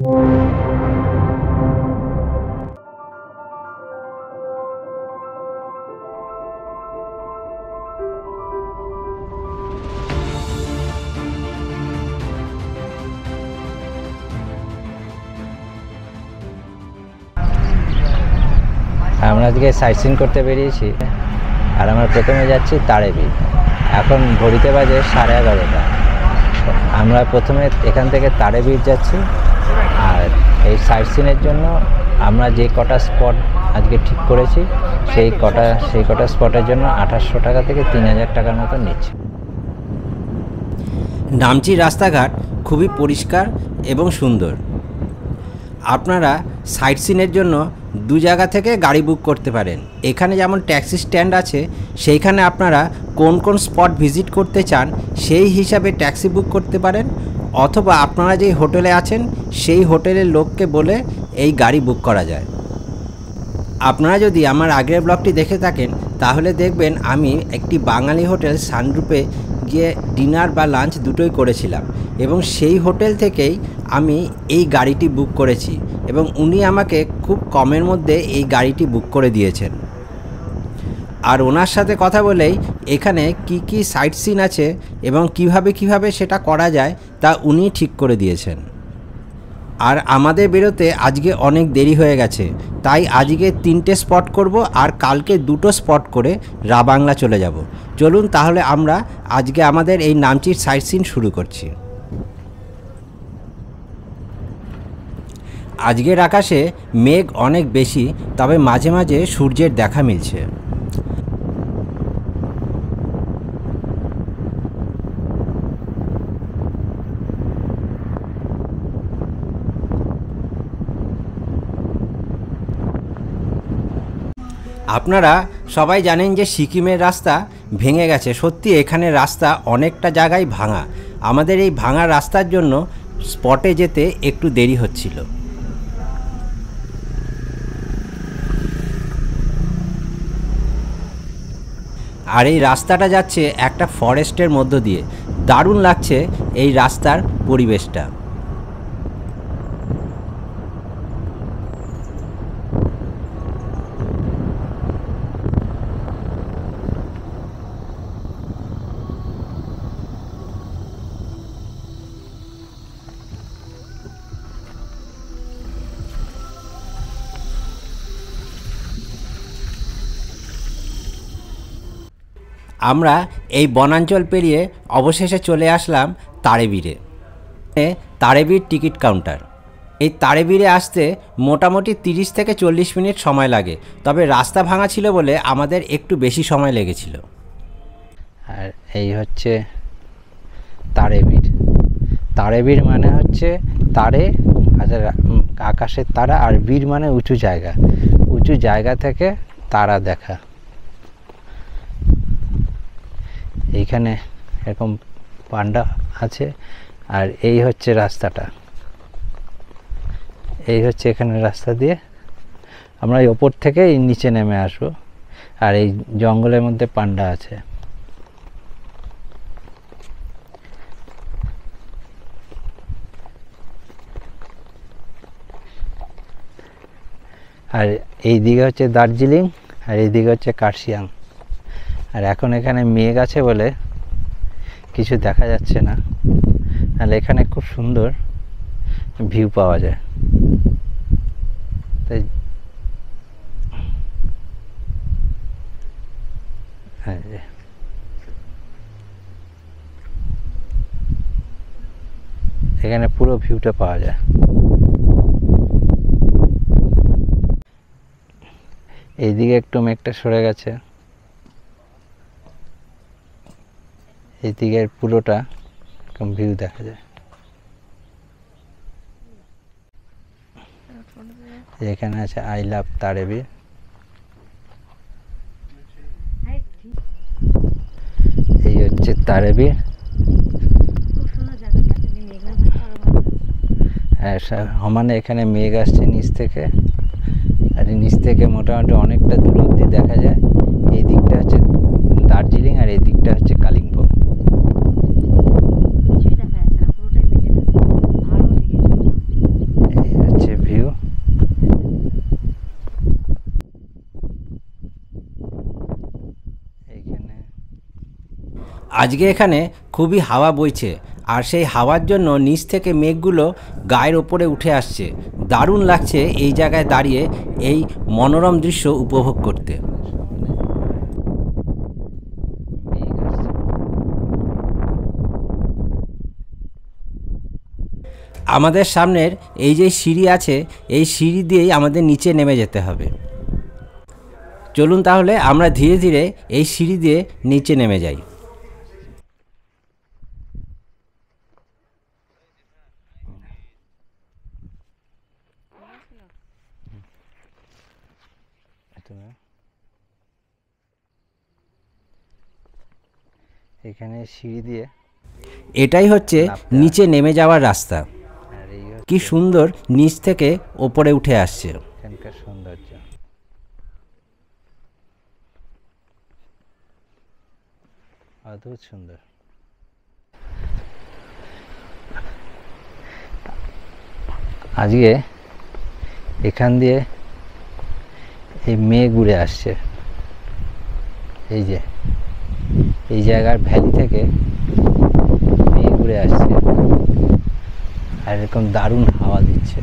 আমরা আজকে site seeing করতে বেরিয়েছি আর আমরা প্রথমে যাচ্ছি তারেবীর। এখন ঘড়িতে বাজে 11:30। আমরা প্রথমে এখান থেকে তারেবীর যাচ্ছি আর এই সাইট সিইংয়ের জন্য আমরা যে কটা স্পট আজকে ঠিক করেছি সেই কটা স্পটের জন্য 2800 টাকা থেকে 3000 টাকার মতো নিচ্ছে। নামচির রাস্তাঘাট খুবই পরিষ্কার এবং সুন্দর। আপনারা সাইট সিইংয়ের জন্য দু জায়গা থেকে গাড়ি বুক করতে পারেন। এখানে যেমন ট্যাক্সি স্ট্যান্ড আছে, সেইখানে আপনারা কোন কোন স্পট ভিজিট করতে চান সেই হিসাবে ট্যাক্সি বুক করতে পারেন, অথবা আপনারা যেই হোটেলে আছেন সেই হোটেলের লোককে বলে এই গাড়ি বুক করা যায়। আপনারা যদি আমার আগের ব্লগটি দেখে থাকেন তাহলে দেখবেন আমি একটি বাঙালি হোটেল সানরূপে গিয়ে ডিনার বা লাঞ্চ দুটোই করেছিলাম এবং সেই হোটেল থেকেই আমি এই গাড়িটি বুক করেছি এবং উনি আমাকে খুব কমের মধ্যে এই গাড়িটি বুক করে দিয়েছেন। আর ওনার সাথে কথা বলেই এখানে কি সাইট সিন আছে এবং কিভাবে সেটা করা যায় তা উনি ঠিক করে দিয়েছেন। আর আমাদের বেরোতে আজকে অনেক দেরি হয়ে গেছে, তাই আজকে 3টে স্পট করব আর কালকে 2টো স্পট করে রাবাংলা চলে যাব। চলুন তাহলে আমরা আজকে আমাদের এই নামচির সাইট সিন শুরু করছি। আজকের আকাশে মেঘ অনেক বেশি, তবে মাঝে মাঝে সূর্যের দেখা মিলছে। আপনারা সবাই জানেন যে সিকিমের রাস্তা ভেঙে গেছে। সত্যি এখানে রাস্তা অনেকটা জায়গায় ভাঙা। আমাদের এই ভাঙা রাস্তার জন্য স্পটে যেতে একটু দেরি হচ্ছিল। আর এই রাস্তাটা যাচ্ছে একটা ফরেস্টের মধ্য দিয়ে। দারুণ লাগছে এই রাস্তার পরিবেশটা। আমরা এই বনাঞ্চল পেরিয়ে অবশেষে চলে আসলাম তারেবীরে। তারেবীর টিকিট কাউন্টার। এই তারেবীরে আসতে মোটামুটি 30 থেকে 40 মিনিট সময় লাগে, তবে রাস্তা ভাঙা ছিল বলে আমাদের একটু বেশি সময় লেগেছিল। আর এই হচ্ছে তারেবীর। তারেবীর মানে হচ্ছে তারে, আকাশের তারা, আর বীর মানে উঁচু জায়গা। উঁচু জায়গা থেকে তারা দেখা। এইখানে এরকম পান্ডা আছে। আর এই হচ্ছে রাস্তাটা, এই হচ্ছে এখানে রাস্তা দিয়ে আমরা এই ওপর থেকে এই নিচে নেমে আসবো। আর এই জঙ্গলের মধ্যে পান্ডা আছে। আর এই দিকে হচ্ছে দার্জিলিং আর এই দিকে হচ্ছে কার্শিয়াং। আর এখন এখানে মেঘ আছে বলে কিছু দেখা যাচ্ছে না, তাহলে এখানে খুব সুন্দর ভিউ পাওয়া যায়। তাই এখানে পুরো ভিউটা পাওয়া যায়। এইদিকে একটু মেঘটা সরে গেছে, এই দিকের পুরোটা এরকম ভিউ দেখা যায়। এখানে আছে আই লাভ তারেবীর। এই হচ্ছে তারেবীর। হ্যাঁ, সমানে এখানে মেঘ আসছে নিচ থেকে, আর নিচ থেকে মোটামুটি অনেকটা দূর অবধি দেখা যায়। এই দিকটা হচ্ছে দার্জিলিং আর এই দিকটা হচ্ছে কালিম্পং। আজকে এখানে খুবই হাওয়া বইছে, আর সেই হাওয়ার জন্য নিচ থেকে মেঘগুলো গায়ের ওপরে উঠে আসছে। দারুণ লাগছে এই জায়গায় দাঁড়িয়ে এই মনোরম দৃশ্য উপভোগ করতে। আমাদের সামনের এই যে সিঁড়ি আছে, এই সিঁড়ি দিয়েই আমাদের নিচে নেমে যেতে হবে। চলুন তাহলে আমরা ধীরে ধীরে এই সিঁড়ি দিয়ে নিচে নেমে যাই। এখানে সিঁড়ি দিয়ে এটাই হচ্ছে নিচে নেমে যাওয়ার রাস্তা। কি সুন্দর নিচ থেকে ওপরে উঠে আসছে। এখানকার সৌন্দর্য অদ্ভুত সুন্দর। আজকে এখান দিয়ে এই মেঘ উড়ে আসছে, এই যে এই জায়গার ভ্যালি থেকে মেঘ উড়ে আসছে, আর এরকম দারুণ হাওয়া দিচ্ছে।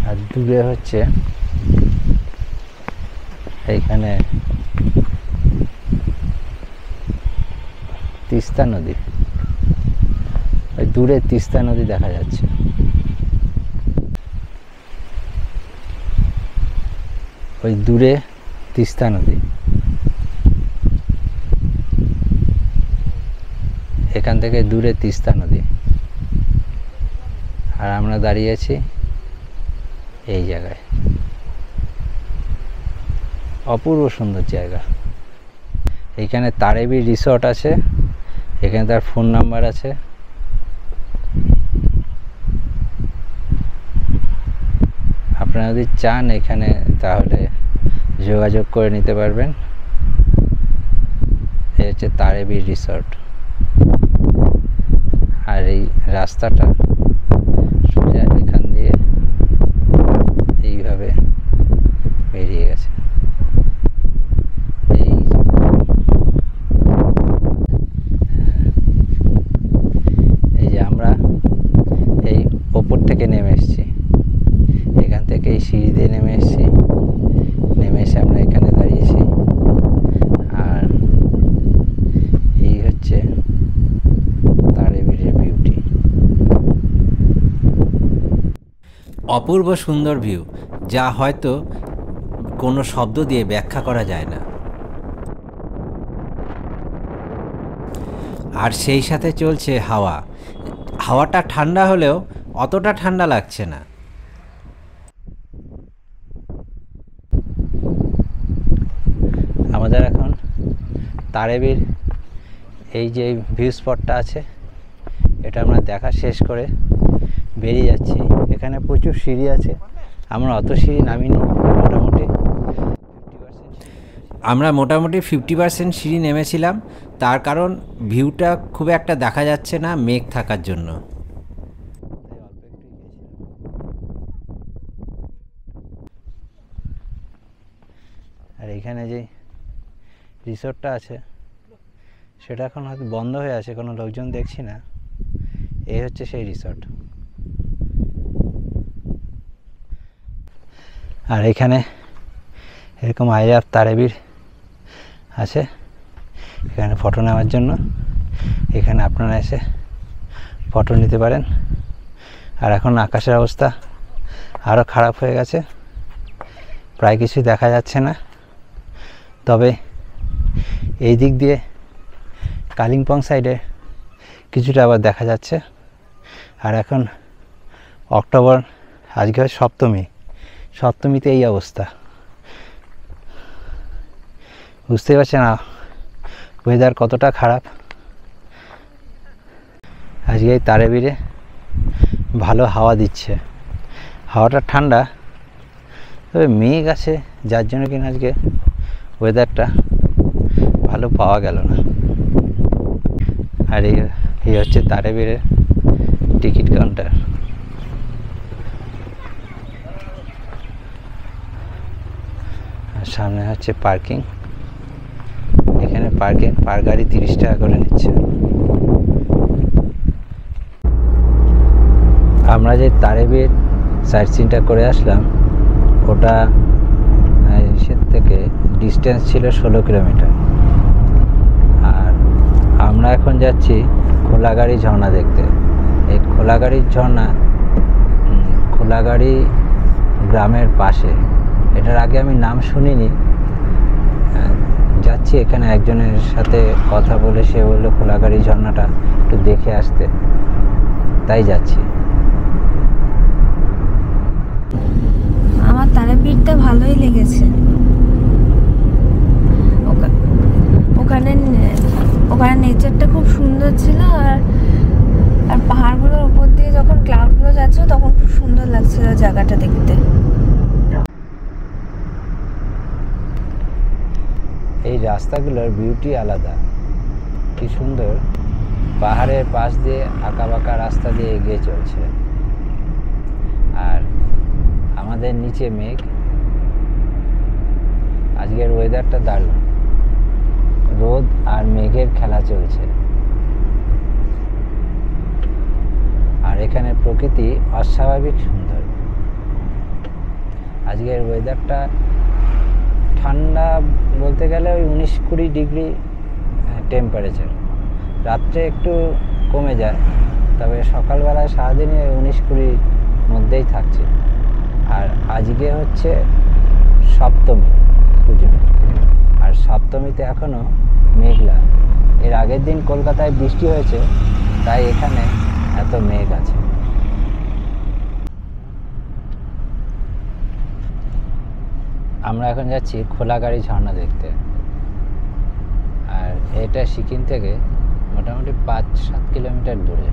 আর দূরে হচ্ছে এইখানে তিস্তা নদী, ওই দূরে তিস্তা নদী দেখা যাচ্ছে। ওই দূরে তিস্তা নদী, এখান থেকে দূরে তিস্তা নদী, আর আমরা দাঁড়িয়ে আছি এই জায়গায়। অপূর্ব সুন্দর জায়গা। এইখানে তারেবি রিসর্ট আছে, এখানে তার ফোন নাম্বার আছে। আপনারা যদি চান এখানে তাহলে যোগাযোগ করে নিতে পারবেন। এই হচ্ছে তারেবি রিসর্ট। আর এই রাস্তাটা সোজা এখান দিয়ে এইভাবে বেরিয়ে গেছে। এই যে আমরা এই ওপর থেকে নেমে এসেছি, এখান থেকে এই সিঁড়ি দিয়ে নেমে এসেছি, নেমে এসে আমরা এখানে দাঁড়িয়েছি। আর এই হচ্ছে তারেবির বিউটি। অপূর্ব সুন্দর ভিউ, যা হয়তো কোনো শব্দ দিয়ে ব্যাখ্যা করা যায় না। আর সেই সাথে চলছে হাওয়া। হাওয়াটা ঠান্ডা হলেও অতটা ঠান্ডা লাগছে না। আমাদের এখন তারেবির এই যে ভিউ স্পটটা আছে, এটা আমরা দেখা শেষ করে বেরিয়ে যাচ্ছি। এখানে প্রচুর সিঁড়ি আছে, আমরা অত সিঁড়ি নামিনি, মোটামুটি 50% সিঁড়ি নেমেছিলাম। তার কারণ ভিউটা খুব একটা দেখা যাচ্ছে না মেঘ থাকার জন্য। আর এখানে যে রিসোর্টটা আছে সেটা এখন হয়তো বন্ধ হয়ে আছে, কোনো লোকজন দেখছি না। এই হচ্ছে সেই রিসোর্ট। আর এখানে এরকম আই লাভ তারেবির আছে, এখানে ফটো নেওয়ার জন্য। এখানে আপনারা এসে ফটো নিতে পারেন। আর এখন আকাশের অবস্থা আরও খারাপ হয়ে গেছে, প্রায় কিছুই দেখা যাচ্ছে না। তবে এই দিক দিয়ে কালিম্পং সাইডে কিছুটা আবার দেখা যাচ্ছে। আর এখন অক্টোবর, আজকে সপ্তমীতে এই অবস্থা। বুঝতেই পারছেন না ওয়েদার কতটা খারাপ। আজকে এই তারেবিরে ভালো হাওয়া দিচ্ছে, হাওয়াটা ঠান্ডা, তবে মেঘ আছে যার জন্য কিনা আজকে ওয়েদারটা ভালো পাওয়া গেল না। আর এই হচ্ছে তারেবিরের টিকিট কাউন্টার। আর সামনে হচ্ছে পার্কিং। এখানে পার গাড়ি 30 টাকা করে নিচ্ছে। আমরা যে তারেবীর সাইট সিনটা করে আসলাম, ওটা সে থেকে ডিস্টেন্স ছিল 16 কিলোমিটার। আর আমরা এখন যাচ্ছি খোলাগাড়ি ঝর্ণা দেখতে। এই খোলাগাড়ি গ্রামের পাশে। এটার আগে আমি নাম শুনিনি। যাচ্ছি এখানে একজনের সাথে কথা বলে, সে বললো খোলাগাড়ি ঝর্ণাটা একটু দেখে আসতে, তাই যাচ্ছি। আমার তারাপীঠটা ভালোই লেগেছে। ওখানে নেচারটা খুব সুন্দর ছিল, আর পাহাড়গুলোর উপর দিয়ে যখন ক্লাউডগুলো যাচ্ছিল তখন খুব সুন্দর লাগছিল জায়গাটা দেখতে। এই রাস্তাগুলোর বিউটি আলাদা, কি সুন্দর। পাহাড়ের পাশ দিয়ে আঁকাবাঁকা রাস্তা দিয়ে এগিয়ে চলছে, আর আমাদের নিচে মেঘ। আজকের ওয়েদারটা দারুণ, রোদ আর মেঘের খেলা চলছে। আর এখানে প্রকৃতি অস্বাভাবিক সুন্দর। আজকের ওয়েদারটা ঠান্ডা বলতে গেলে ওই 19-20 ডিগ্রি টেম্পারেচার। রাত্রে একটু কমে যায়, তবে সকালবেলায় সারাদিনই 19-20 মধ্যেই থাকছে। আর আজকে হচ্ছে সপ্তমী পুজো, আর সপ্তমীতে এখনও মেঘলা। এর আগের দিন কলকাতায় বৃষ্টি হয়েছে, তাই এখানে এত মেঘ আছে। আমরা এখন যাচ্ছি খোলাগাড়ি ঝর্ণা দেখতে। আর এটা সিকিম থেকে মোটামুটি 5-7 কিলোমিটার দূরে।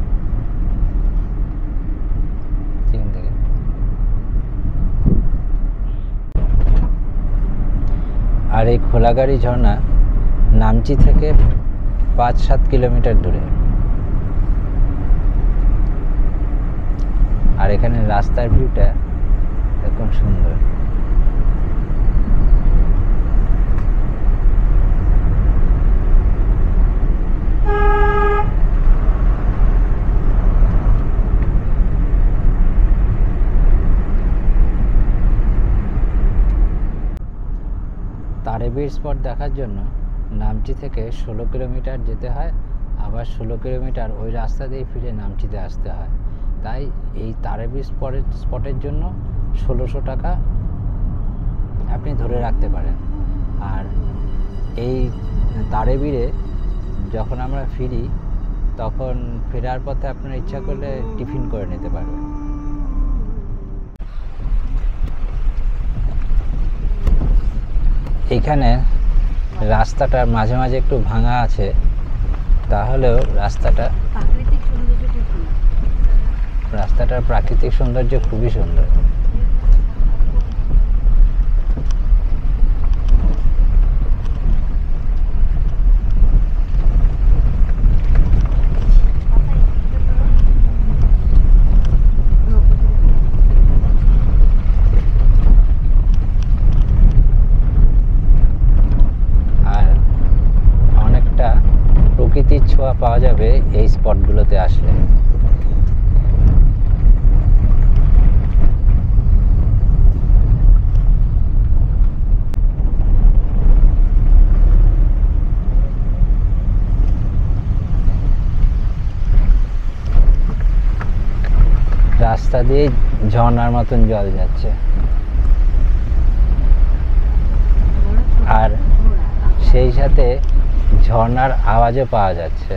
সিকিম থেকে আর এই খোলাগাড়ি ঝর্ণা নামচি থেকে 5-7 কিলোমিটার দূরে। আর এখানে রাস্তার ভিউটা এরকম সুন্দর। তারেবীর স্পট দেখার জন্য নামচি থেকে 16 কিলোমিটার যেতে হয়, আবার 16 কিলোমিটার ওই রাস্তা দিয়ে ফিরে নামচিতে আসতে হয়। তাই এই তারেবীর স্পটের জন্য 1600 টাকা আপনি ধরে রাখতে পারেন। আর এই তারেবীরে যখন আমরা ফিরি, তখন ফেরার পথে আপনার ইচ্ছা করলে টিফিন করে নিতে পারবেন। এখানে রাস্তাটার মাঝে মাঝে একটু ভাঙা আছে, তাহলেও রাস্তাটার প্রাকৃতিক সৌন্দর্য খুবই সুন্দর। প্রকৃতির ছোঁয়া পাওয়া যাবে এই স্পটগুলোতে আসলে। রাস্তা দিয়ে ঝর্ণার মতন জল যাচ্ছে, আর সেই সাথে ঝর্ণার আওয়াজও পাওয়া যাচ্ছে।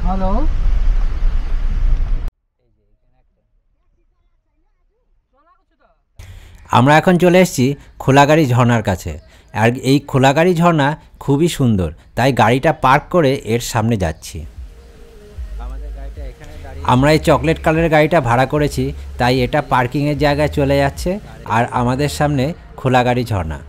হ্যালো, আমরা এখন চলে এসেছি খোলাগাড়ি ঝর্ণার কাছে। আর এই খোলাগাড়ি ঝর্ণা খুবই সুন্দর, তাই গাড়িটা পার্ক করে এর সামনে যাচ্ছি। আমরা এই চকলেট কালারের গাড়িটা ভাড়া করেছি, তাই এটা পার্কিংয়ের জায়গায় চলে যাচ্ছে। আর আমাদের সামনে খোলাগাড়ি ঝর্ণা।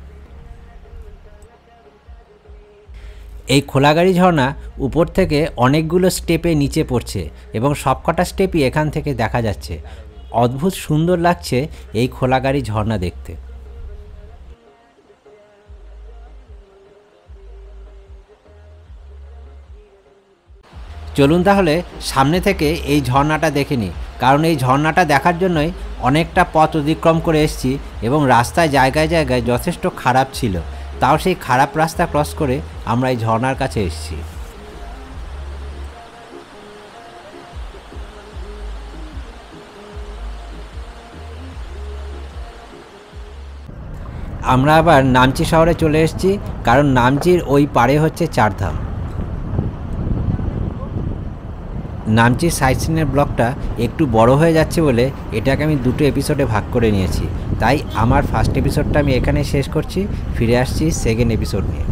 এই খোলাগাড়ি ঝর্ণা উপর থেকে অনেকগুলো স্টেপে নিচে পড়ছে, এবং সবকটা স্টেপই এখান থেকে দেখা যাচ্ছে। অদ্ভুত সুন্দর লাগছে এই খোলাগাড়ি ঝর্ণা দেখতে। চলুন তাহলে সামনে থেকে এই ঝর্ণাটা দেখে নিই, কারণ এই ঝর্ণাটা দেখার জন্যই অনেকটা পথ অতিক্রম করে এসেছি এবং রাস্তায় জায়গায় জায়গায় যথেষ্ট খারাপ ছিল, তাও সেই খারাপ রাস্তা ক্রস করে আমরা এই ঝর্ণার কাছে এসেছি। আমরা আবার নামচি শহরে চলে এসেছি, কারণ নামচির ওই পারে হচ্ছে চারধাম। নামচির সাইট সিনের ব্লগটা একটু বড় হয়ে যাচ্ছে বলে এটাকে আমি দুটো এপিসোডে ভাগ করে নিয়েছি, তাই আমার ফার্স্ট এপিসোডটা আমি এখানে শেষ করছি, ফিরে আসছি সেকেন্ড এপিসোড নিয়ে।